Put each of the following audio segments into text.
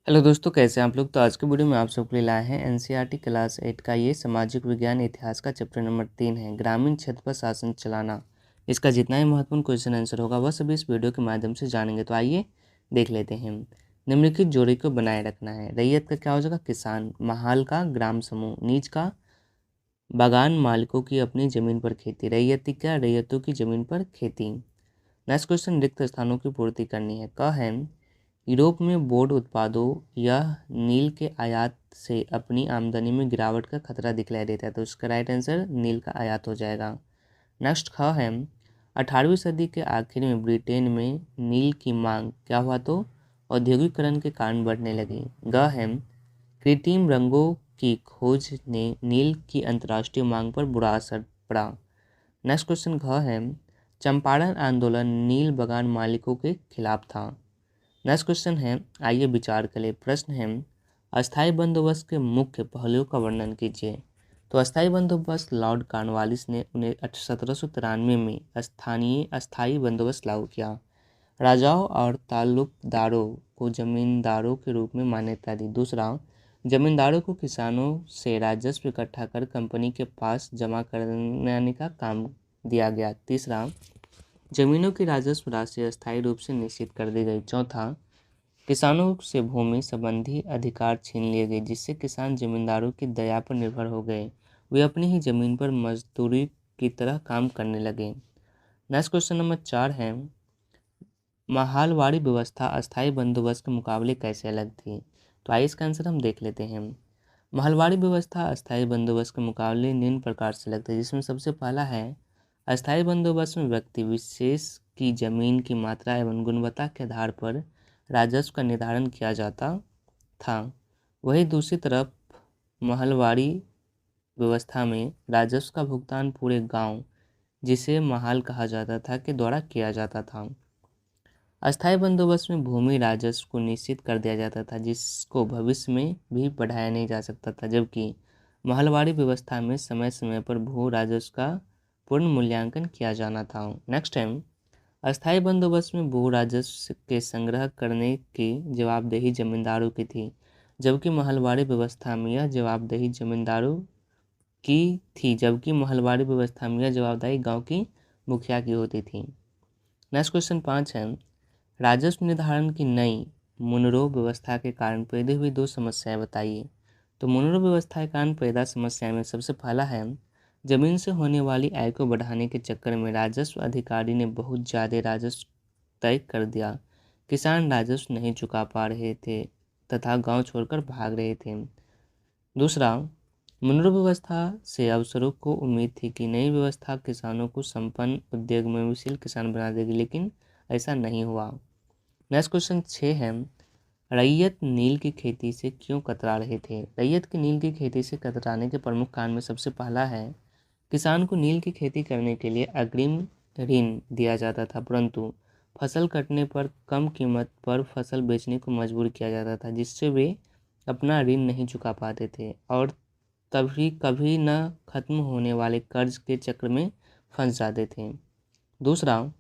Hello दोस्तों, कैसे हैं आप लोग। तो आज के वीडियो में आप सबके लिए लाए हैं एनसीईआरटी क्लास 8 का ये सामाजिक विज्ञान इतिहास का चैप्टर नंबर 3 है, ग्रामीण क्षेत्र पर शासन चलाना। इसका जितना ही महत्वपूर्ण क्वेश्चन आंसर होगा वह सभी इस वीडियो के माध्यम से जानेंगे। तो आइए देख लेते हैं। निम्नलिखित जोड़ी को बनाए रखना है। रैयत का क्या हो जाएगा, किसान। महाल का ग्राम समूह। नीच का बागान मालिकों की अपनी जमीन पर खेती। रैयती क्या, रैयतों की जमीन पर खेती। नेक्स्ट क्वेश्चन, रिक्त स्थानों की पूर्ति करनी है। क है, यूरोप में बोर्ड उत्पादों या नील के आयात से अपनी आमदनी में गिरावट का खतरा दिखलाई देता है, तो इसका राइट आंसर नील का आयात हो जाएगा। नेक्स्ट ख है, 18वीं सदी के आखिर में ब्रिटेन में नील की मांग क्या हुआ, तो औद्योगिकरण के कारण बढ़ने लगी। ग है, कृत्रिम रंगों की खोज ने नील की अंतर्राष्ट्रीय मांग पर बुरा असर पड़ा। नेक्स्ट क्वेश्चन घ है, चंपारण आंदोलन नील बागान मालिकों के खिलाफ था। नेक्स्ट क्वेश्चन है, आइए विचार करें। प्रश्न है, अस्थायी बंदोबस्त के मुख्य पहलुओं का वर्णन कीजिए। तो अस्थायी बंदोबस्त लॉर्ड कॉर्नवालिस ने 1793 में अस्थायी बंदोबस्त लागू किया। राजाओं और ताल्लुकदारों को जमींदारों के रूप में मान्यता दी। दूसरा, जमींदारों को किसानों से राजस्व इकट्ठा कर कंपनी के पास जमा कराने का काम दिया गया। तीसरा, जमीनों की राजस्व राशि अस्थायी रूप से निश्चित कर दी गई। चौथा, किसानों से भूमि संबंधी अधिकार छीन लिए गए, जिससे किसान जमींदारों की दया पर निर्भर हो गए। वे अपनी ही जमीन पर मजदूरी की तरह काम करने लगे। नेक्स्ट क्वेश्चन नंबर 4 है, महालवाड़ी व्यवस्था अस्थायी बंदोबस्त के मुकाबले कैसे अलग थी। तो आइए इसका आंसर हम देख लेते हैं। महलवाड़ी व्यवस्था अस्थायी बंदोबस्त के मुकाबले निम्न प्रकार से अलग थी, जिसमें सबसे पहला है, अस्थायी बंदोबस्त में व्यक्ति विशेष की जमीन की मात्रा एवं गुणवत्ता के आधार पर राजस्व का निर्धारण किया जाता था। वहीं दूसरी तरफ महलवाड़ी व्यवस्था में राजस्व का भुगतान पूरे गांव, जिसे महाल कहा जाता था, के द्वारा किया जाता था। अस्थायी बंदोबस्त में भूमि राजस्व को निश्चित कर दिया जाता था, जिसको भविष्य में भी बढ़ाया नहीं जा सकता था, जबकि महलवाड़ी व्यवस्था में समय समय पर भू राजस्व का पूर्ण मूल्यांकन किया जाना था। नेक्स्ट टाइम, अस्थायी बंदोबस्त में भू राजस्व के संग्रह करने की जवाबदेही जमींदारों की थी, जबकि महलवाड़ी व्यवस्था में यह जवाबदेही गांव की मुखिया की होती थी। नेक्स्ट क्वेश्चन 5 है, राजस्व निर्धारण की नई मुनरो व्यवस्था के कारण पैदा हुई दो समस्याएं बताइए। तो मुनरो व्यवस्था के कारण पैदा समस्या में सबसे पहला है, जमीन से होने वाली आय को बढ़ाने के चक्कर में राजस्व अधिकारी ने बहुत ज़्यादा राजस्व तय कर दिया। किसान राजस्व नहीं चुका पा रहे थे तथा गांव छोड़कर भाग रहे थे। दूसरा, मुनरो व्यवस्था से अवसरों को उम्मीद थी कि नई व्यवस्था किसानों को संपन्न उद्योग में विशील किसान बना देगी, लेकिन ऐसा नहीं हुआ। नेक्स्ट क्वेश्चन 6 है, रैयत नील की खेती से क्यों कतरा रहे थे। रैयत की नील की खेती से कतराने के प्रमुख कारण में सबसे पहला है, किसान को नील की खेती करने के लिए अग्रिम ऋण दिया जाता था, परंतु फसल कटने पर कम कीमत पर फसल बेचने को मजबूर किया जाता था, जिससे वे अपना ऋण नहीं चुका पाते थे और तभी कभी न खत्म होने वाले कर्ज के चक्र में फंस जाते थे। दूसरा,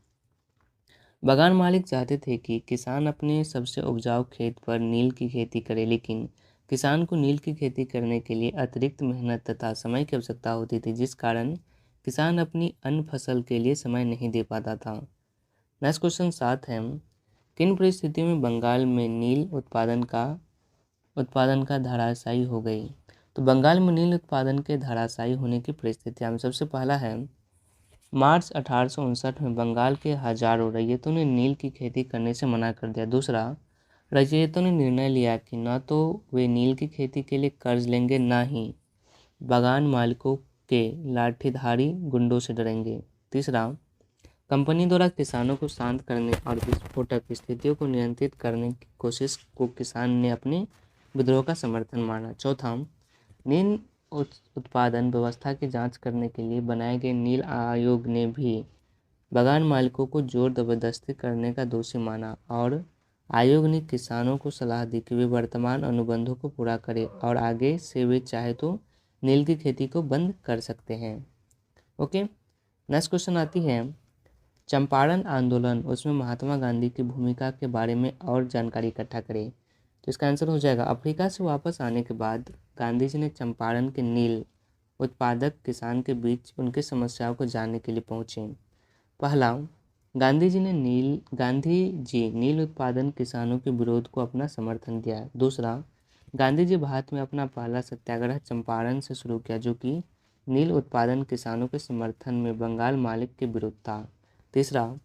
बागान मालिक चाहते थे कि किसान अपने सबसे उपजाऊ खेत पर नील की खेती करे, लेकिन किसान को नील की खेती करने के लिए अतिरिक्त मेहनत तथा समय की आवश्यकता होती थी, जिस कारण किसान अपनी अन्य फसल के लिए समय नहीं दे पाता था। नेक्स्ट क्वेश्चन 7 है, किन परिस्थितियों में बंगाल में नील उत्पादन का धराशायी हो गई। तो बंगाल में नील उत्पादन के धराशायी होने की परिस्थितियां में सबसे पहला है, मार्च 1859 में बंगाल के हजारों रैयतों ने नील की खेती करने से मना कर दिया। दूसरा, रैयतों ने निर्णय लिया कि न तो वे नील की खेती के लिए कर्ज लेंगे, न ही बागान मालिकों के लाठीधारी गुंडों से डरेंगे। तीसरा, कंपनी द्वारा किसानों को शांत करने और विस्फोटक स्थितियों को नियंत्रित करने की कोशिश को किसान ने अपने विद्रोह का समर्थन माना। चौथा, नील उत्पादन व्यवस्था की जांच करने के लिए बनाए गए नील आयोग ने भी बागान मालिकों को जोर जबरदस्ती करने का दोषी माना और आयोग ने किसानों को सलाह दी कि वे वर्तमान अनुबंधों को पूरा करें और आगे से वे चाहे तो नील की खेती को बंद कर सकते हैं। ओके, नेक्स्ट क्वेश्चन आती है, चंपारण आंदोलन, उसमें महात्मा गांधी की भूमिका के बारे में और जानकारी इकट्ठा करें। तो इसका आंसर हो जाएगा अफ्रीका से वापस आने के बाद गांधी जी ने चंपारण के नील उत्पादक किसान के बीच उनकी समस्याओं को जानने के लिए पहुंचे। पहला, गांधी जी नील उत्पादन किसानों के विरोध को अपना समर्थन दिया। दूसरा, गांधी जी भारत में अपना पहला सत्याग्रह चंपारण से शुरू किया, जो कि नील उत्पादन किसानों के समर्थन में बंगाल मालिक के विरुद्ध था। तीसरा,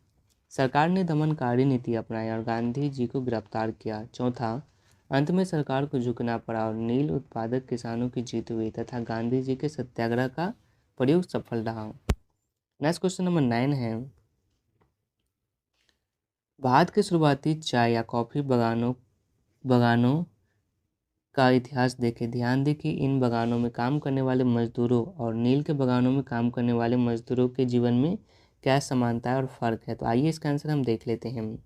सरकार ने दमनकारी नीति अपनाई और गांधी जी को गिरफ्तार किया। चौथा, अंत में सरकार को झुकना पड़ा और नील उत्पादक किसानों की जीत हुई तथा गांधी जी के सत्याग्रह का प्रयोग सफल रहा। नेक्स्ट क्वेश्चन नंबर 9 है, भारत के शुरुआती चाय या कॉफी बगानों का इतिहास देखें। ध्यान दें कि इन बगानों में काम करने वाले मजदूरों और नील के बगानों में काम करने वाले मजदूरों के जीवन में क्या समानता है और फ़र्क है। तो आइए इसका आंसर हम देख लेते हैं।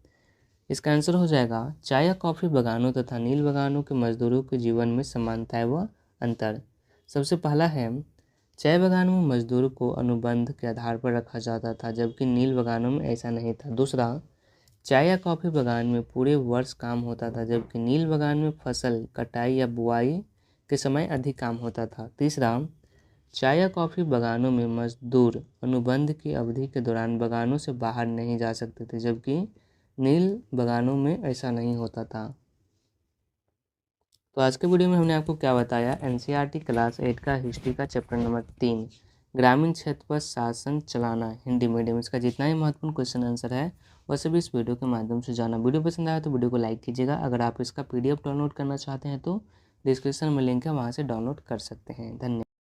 इसका आंसर हो जाएगा चाय या कॉफ़ी बगानों तथा नील बगानों के मजदूरों के जीवन में समानताएं व अंतर। सबसे पहला है, चाय बगानों में मजदूरों को अनुबंध के आधार पर रखा जाता था, जबकि नील बगानों में ऐसा नहीं था। दूसरा, चाय या कॉफ़ी बागान में पूरे वर्ष काम होता था, जबकि नील बागान में फसल कटाई या बुआई के समय अधिक काम होता था। तीसरा, चाय या कॉफ़ी बागानों में मजदूर अनुबंध की अवधि के दौरान बागानों से बाहर नहीं जा सकते थे, जबकि नील बागानों में ऐसा नहीं होता था। तो आज के वीडियो में हमने आपको क्या बताया, एनसीईआरटी क्लास 8 का हिस्ट्री का चैप्टर नंबर 3 ग्रामीण क्षेत्र पर शासन चलाना हिंदी मीडियम, इसका जितना ही महत्वपूर्ण क्वेश्चन आंसर है वह सभी इस वीडियो के माध्यम से जाना। वीडियो पसंद आया तो वीडियो को लाइक कीजिएगा। अगर आप इसका PDF डाउनलोड करना चाहते हैं तो डिस्क्रिप्शन में लिंक है, वहाँ से डाउनलोड कर सकते हैं। धन्यवाद।